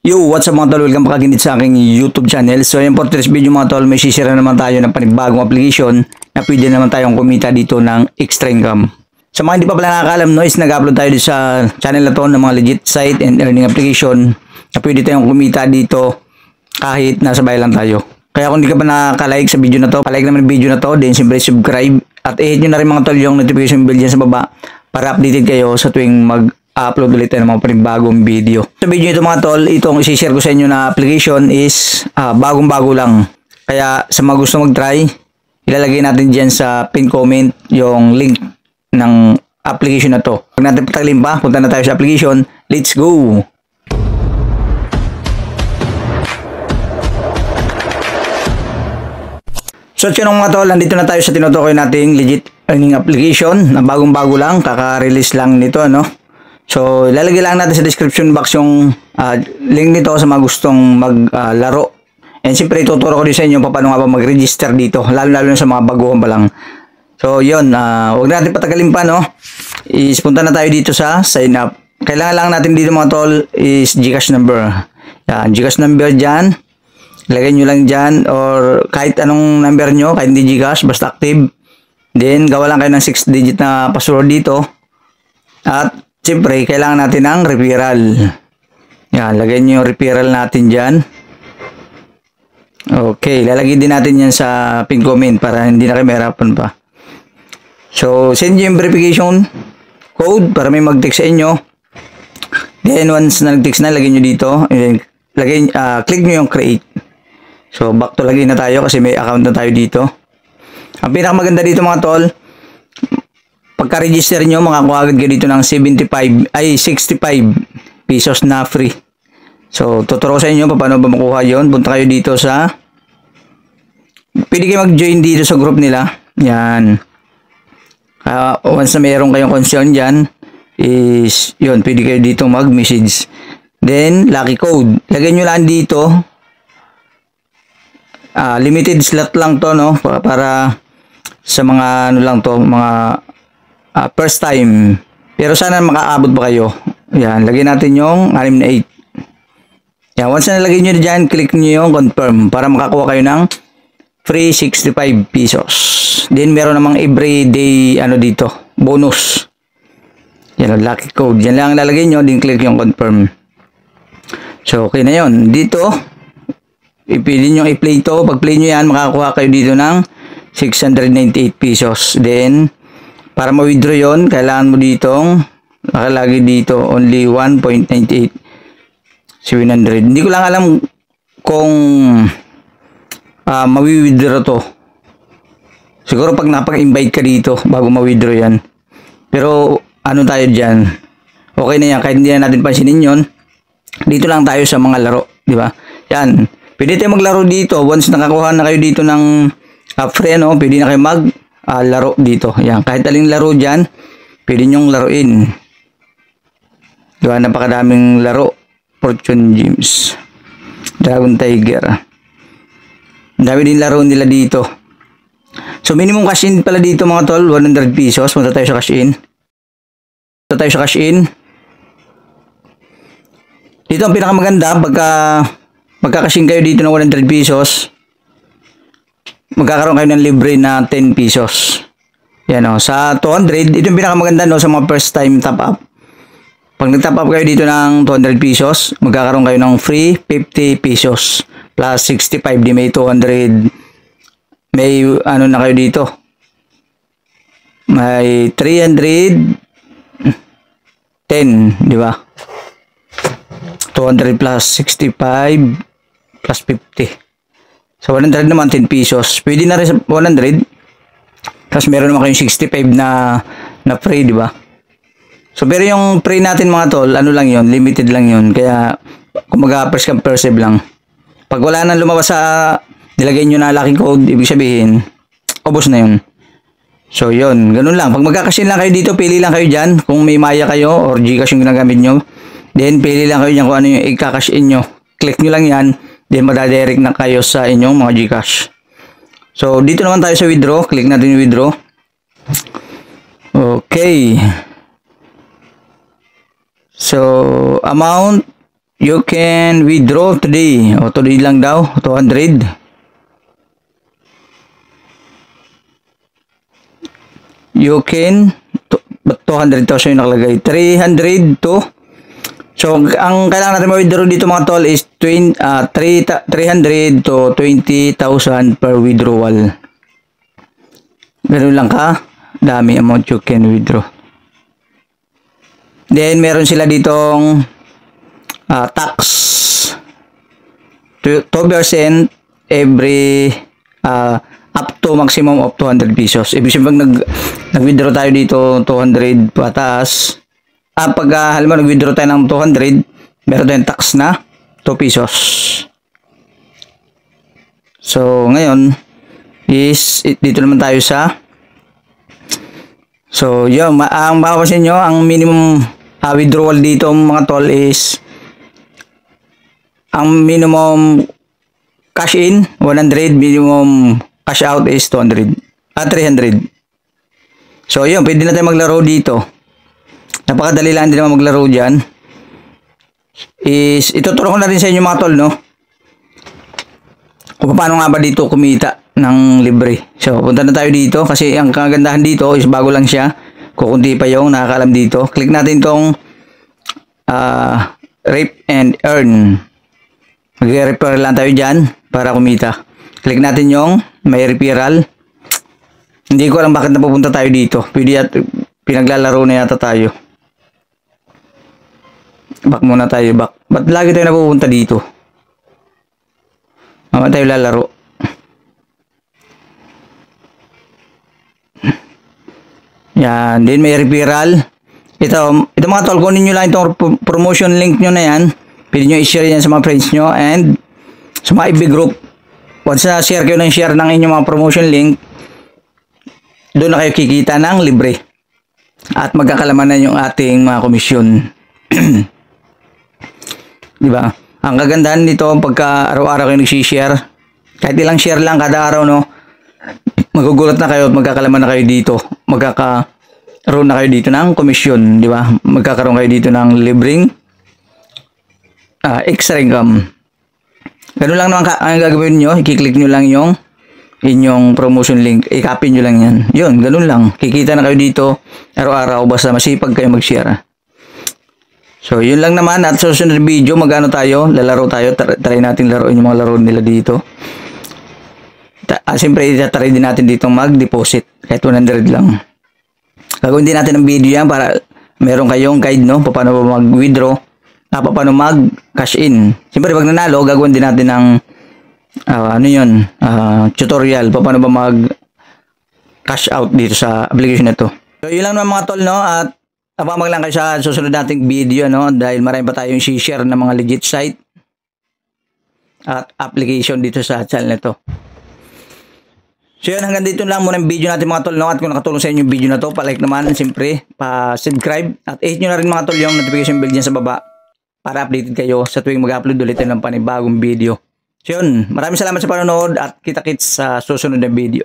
Yo, what's up mga tol? Welcome pakaginit sa aking YouTube channel. So, yan for today's video mga tol, may sisira naman tayo ng panibagong application na pwede naman tayong kumita dito ng extra income. Sa mga hindi pa pala nakakaalam, no, is nag-upload tayo dito sa channel na to ng mga legit site and earning application na pwede tayong kumita dito kahit nasa bahay lang tayo. Kaya kung hindi ka pa nakaka-like sa video na to, palike naman yung video na to, then siyempre subscribe at i-hit nyo na rin mga tol yung notification bell dyan sa baba para updated kayo sa tuwing upload ulit tayo ng mga panibagong video. Sa video ito mga tol, itong isi-share ko sa inyo na application is bagong-bago lang. Kaya sa mga gusto mag-try, ilalagay natin dyan sa pin comment yung link ng application na to. Huwag natin patagalin pa, punta na tayo sa application. Let's go! So yun mga tol, nandito na tayo sa tinutukoy nating legit earning application na bagong-bago lang, kaka-release lang nito, no? So, ilalagay lang natin sa description box yung link nito sa mga gustong maglaro. And siyempre, ituturo ko din sa inyo paano nga ba mag-register dito, lalo-lalo sa mga baguhan pa lang. So, yun, huwag natin patagalin pa, no? Punta na tayo dito sa sign up. Kailangan lang natin dito mga tol is GCash number. Yan, GCash number dyan. Ilagay nyo lang dyan or kahit anong number nyo, kahit hindi GCash, basta active. Then, gawa lang kayo ng 6-digit na password dito. At siyempre, kailangan natin ng referral. Yan, lagay nyo yung referral natin dyan. Okay, lalagay din natin yan sa pin comment para hindi na kayo mahirapan pa. So, send nyo yung verification code para may mag-text sa inyo. Then, once na nag-text na, lagay nyo dito. And then, click nyo yung create. So, back to lagay na tayo kasi may account na tayo dito. Ang pinakamaganda dito mga tol, pagka-register nyo, makakuha agad kayo dito ng 65 pesos na free. So, tuturo sa inyo paano ba makuha yon. Punta kayo dito sa pwede kayo mag-join dito sa group nila. Yan. Once na mayroon kayong concern dyan, is yun, pwede kayo dito mag-message. Then, lucky code. Lagay nyo lang dito. Limited slot lang to, no? Para sa mga ano lang to, mga first time. Pero sana makaabot pa kayo. Yan, lagyan natin yung 6 na 8. Yan, once na nalagay nyo dyan, click nyo yung confirm para makakuha kayo ng free 65 pesos. Then, meron namang everyday, dito, bonus. Yan, lucky code. Yan lang lalagay nyo, then click yung confirm. So, okay na yun. Dito, pwede nyo i-play to. Pag play nyo yan, makakuha kayo dito ng 698 pesos. Then, para ma-withdraw yon, kailangan mo ditong nakalagay dito only 1.98 700. Hindi ko lang alam kung ma-withdraw to. Siguro pag napag-invite ka dito bago ma-withdraw yan. Pero ano tayo dyan? Okay na yan, kahit hindi na natin pansinin yon. Dito lang tayo sa mga laro, di ba? Yan. Pwede tayo maglaro dito. Once nakakuha na kayo dito ng free, pwede na kayo laro dito. Yan. Kahit aling laro dyan, pwede nyong laruin. Diba? Napakadaming laro. Fortune Gems. Dragon Tiger. Ang dami din laro nila dito. So, minimum cash in pala dito mga tol. 100 pesos. Punta tayo sa cash in. Punta tayo sa cash in. Dito ang pinakamaganda. Magka-cash in kayo dito ng 100 pesos. Magkakaroon kayo ng libre na 10 pesos. Yan o. Sa 200, ito yung pinakamaganda no, sa mga first time top up. Pag nag-top up kayo dito ng 200 pesos, magkakaroon kayo ng free 50 pesos. Plus 65, di may 200. May na kayo dito. May 310, di ba? 200 plus 65 plus 50. So, 100 naman, 10 pesos. Pwede na rin sa 100. Tapos, meron naman kayong 65 na free, di ba? So, pero yung free natin mga tol, lang yun, limited lang yun. Kaya, kumaga, first come, first serve lang. Pag wala nang lumabas sa, nilagay nyo na lucky code, ibig sabihin, ubos na yun. So, yun. Ganun lang. Pag magkakasin lang kayo dito, pili lang kayo dyan. Kung may Maya kayo, or GCash yung ginagamit nyo. Then, pili lang kayo dyan kung ano yung i-cash in nyo. Click nyo lang yan. Then, madadirect na kayo sa inyong mga GCash. So, dito naman tayo sa withdraw. Click natin yung withdraw. Okay. So, amount You can withdraw today. O, today lang daw. 200. You can 200,000 yung nakalagay. 300 to. So, ang kailangan natin ma-withdraw dito mga tol is 300 to 20,000 per withdrawal. Ganun lang ka. Dami amount you can withdraw. Then, meron sila ditong tax. 2% every up to maximum of 200 pesos. Ibig sabihin, nag-withdraw tayo dito 200 pataas. Pag halimbawa nag-withdraw tayo ng 200, meron tayong tax na 2 pesos. So, ngayon is dito naman tayo sa yun, ang mapapansin nyo, ang minimum withdrawal dito mga tol is ang minimum cash in 100, minimum cash out is 200 300. So yun, pwede na tayo maglaro dito. Napakadali lang din naman maglaro dyan. Is ituturo ko na rin sa inyo mga tol, no, kung paano nga ba dito kumita ng libre. So punta na tayo dito kasi ang kagandahan dito is bago lang siya, kukunti pa yung nakakaalam dito. Click natin tong Reap and Earn. Mag-referral lang tayo dyan para kumita. Click natin yung may referral. Hindi ko alam bakit napupunta tayo dito. Pwede at pinaglalaro na yata tayo. Back muna tayo, back. Ba't lagi tayo napupunta dito? Mama tayo lalaro. Yan, din may referral. Ito mga tol, kunin nyo lang itong promotion link nyo na yan. Pwede nyo i-share yan sa mga friends nyo and sa mga FB group. Once na share kayo ng share ng inyong mga promotion link, doon na kayo kikita ng libre. At magkakalaman na yung ating mga komisyon. Diba? Ang kagandahan nito, pagka araw-araw kayo nagsishare, kahit ilang share lang kada araw, no, magugulat na kayo at magkakalaman na kayo dito. Magkakaroon na kayo dito ng komisyon. Diba? Magkakaroon kayo dito ng libreng extra income. Ganun lang naman ang gagawin nyo. I-click nyo lang yung inyong promotion link. I-copy nyo lang yan. Yun, ganun lang. Kikita na kayo dito araw-araw basta masipag kayo mag-share. So, yun lang naman. At susunod video, magano tayo? Lalaro tayo. Try natin laruin yung mga laro nila dito. Siyempre, itatry din natin dito mag-deposit. Kahit 100 lang. Gagawin din natin ng video yan para meron kayong guide, no? Paano mag-withdraw. Paano mag-cash in. Siyempre, pag nanalo, gagawin din natin ng tutorial. Paano ba mag-cash out dito sa application na to. So, yun lang naman mga tol, no? At abang lang kayo sa susunod nating video, no? Dahil marami pa tayong share ng mga legit site at application dito sa channel na to. So, yun, hanggang dito lang muna yung video natin mga tol, no? At kung nakatulong sa inyo yung video na to, pa-like naman, siyempre, pa-subscribe. At i-hit nyo na rin mga tol yung notification bell dyan sa baba para updated kayo sa tuwing mag-upload ulit ng panibagong video. So yun, maraming salamat sa panonood at kita-kits sa susunod na video.